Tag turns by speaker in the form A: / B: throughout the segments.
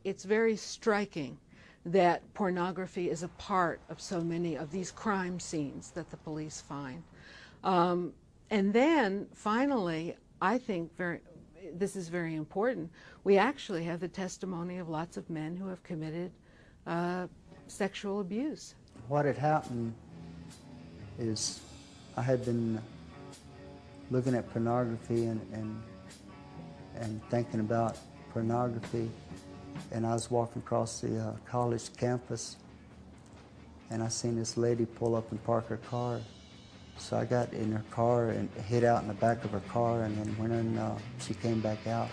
A: it's very striking that pornography is a part of so many of these crime scenes that the police find. And then, finally, I think this is very important, we actually have the testimony of lots of men who have committed sexual abuse.
B: What had happened is I had been looking at pornography and thinking about pornography, and I was walking across the college campus, and I seen this lady pull up and park her car. So I got in her car and hid out in the back of her car, and then when she came back out,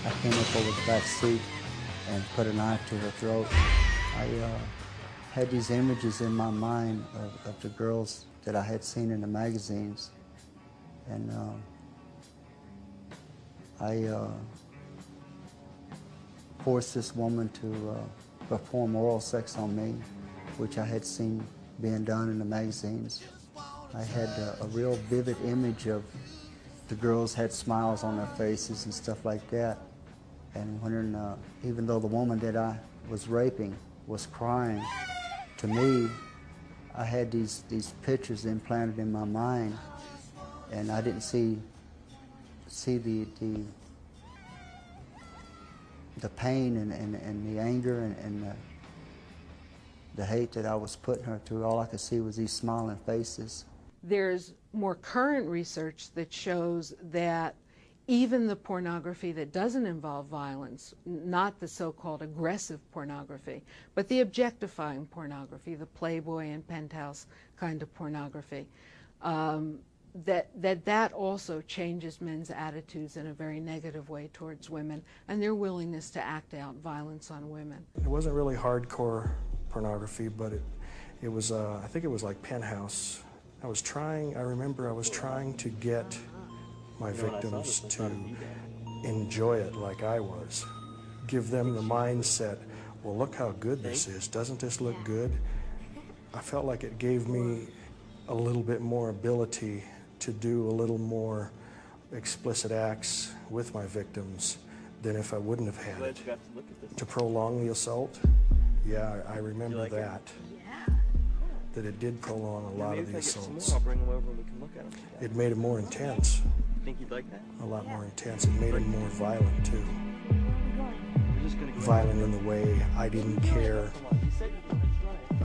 B: I came up over the back seat and put a knife to her throat. I had these images in my mind of the girls that I had seen in the magazines, and I forced this woman to perform oral sex on me, which I had seen being done in the magazines. I had a real vivid image of the girls had smiles on their faces and stuff like that. And when, even though the woman that I was raping was crying, to me, I had these pictures implanted in my mind, and I didn't see the pain and the anger and the hate that I was putting her through. All I could see was these smiling faces.
A: There's more current research that shows that even the pornography that doesn't involve violence, not the so-called aggressive pornography, but the objectifying pornography, the Playboy and Penthouse kind of pornography, that also changes men's attitudes in a very negative way towards women and their willingness to act out violence on women.
C: It wasn't really hardcore pornography, but it was, I think it was like Penthouse. I remember I was trying to get my victims to enjoy it like I was. Give them the mindset, well, look how good this is. Doesn't this look good? I felt like it gave me a little bit more ability to do a little more explicit acts with my victims than if I wouldn't have had it. To prolong the assault, yeah, I remember that. That it did prolong a lot of the assaults. It made it more intense.
D: Think you'd like that?
C: A lot more intense. It made it more violent too. Violent in the way I didn't care.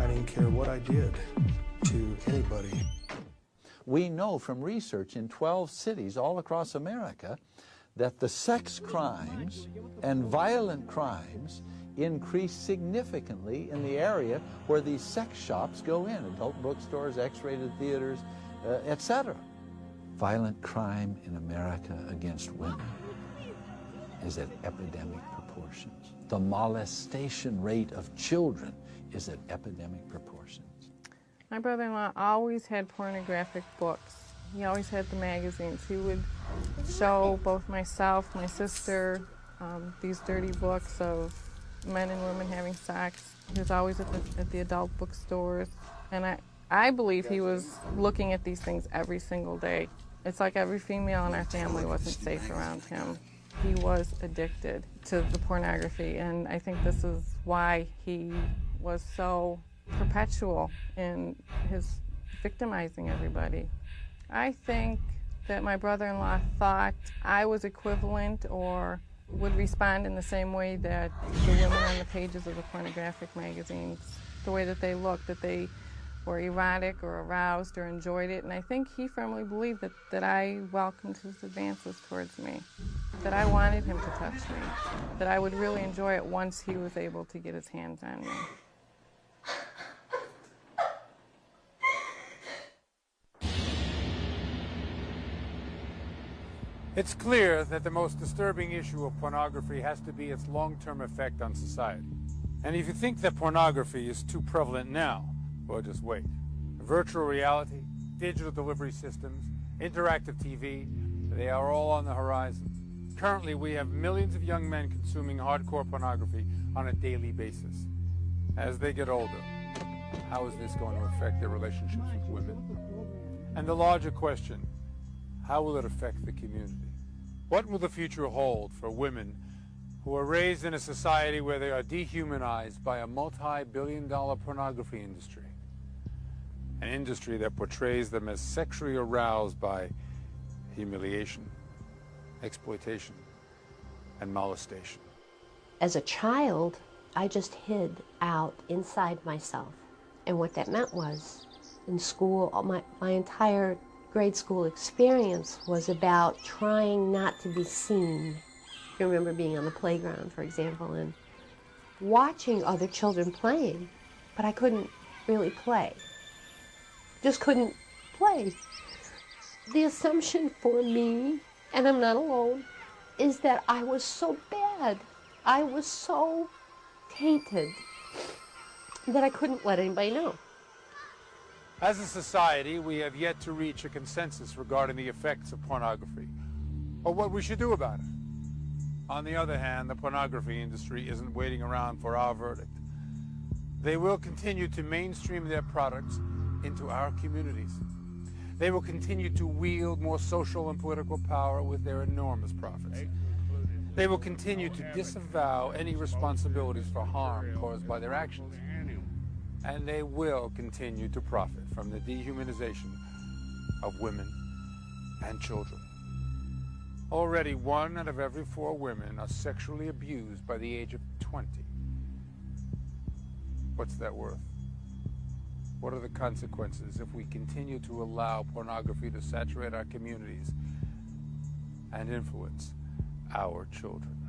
C: I didn't care what I did to anybody.
E: We know from research in 12 cities all across America that the sex crimes and violent crimes increase significantly in the area where these sex shops go in, adult bookstores, X-rated theaters, etc. Violent crime in America against women is at epidemic proportions. The molestation rate of children is at epidemic proportions.
F: My brother-in-law always had pornographic books. He always had the magazines. He would show both myself, my sister, these dirty books of men and women having sex. He was always at the adult bookstores. And I believe he was looking at these things every single day. It's like every female in our family wasn't safe around him. He was addicted to the pornography, and I think this is why he was so perpetual in his victimizing everybody. I think that my brother-in-law thought I was equivalent or would respond in the same way that the women on the pages of the pornographic magazines, the way that they looked, that they were erotic or aroused or enjoyed it. And I think he firmly believed that I welcomed his advances towards me, that I wanted him to touch me, that I would really enjoy it once he was able to get his hands on me.
G: It's clear that the most disturbing issue of pornography has to be its long-term effect on society. And if you think that pornography is too prevalent now, well, just wait. Virtual reality, digital delivery systems, interactive TV, they are all on the horizon. Currently, we have millions of young men consuming hardcore pornography on a daily basis. As they get older, how is this going to affect their relationships with women? And the larger question, how will it affect the community? What will the future hold for women who are raised in a society where they are dehumanized by a multi-billion-dollar pornography industry. An industry that portrays them as sexually aroused by humiliation, exploitation, and molestation.
D: As a child, I just hid out inside myself. And what that meant was, in school, my entire grade school experience was about trying not to be seen. I remember being on the playground, for example, and watching other children playing, but I couldn't really play. Just couldn't play. The assumption for me, and I'm not alone, is that I was so bad. I was so tainted that I couldn't let anybody know.
G: As a society, we have yet to reach a consensus regarding the effects of pornography, or what we should do about it. On the other hand, the pornography industry isn't waiting around for our verdict. They will continue to mainstream their products into our communities. They will continue to wield more social and political power with their enormous profits. They will continue to disavow any responsibilities for harm caused by their actions. And they will continue to profit from the dehumanization of women and children. Already 1 out of every 4 women are sexually abused by the age of 20. What's that worth? What are the consequences if we continue to allow pornography to saturate our communities and influence our children?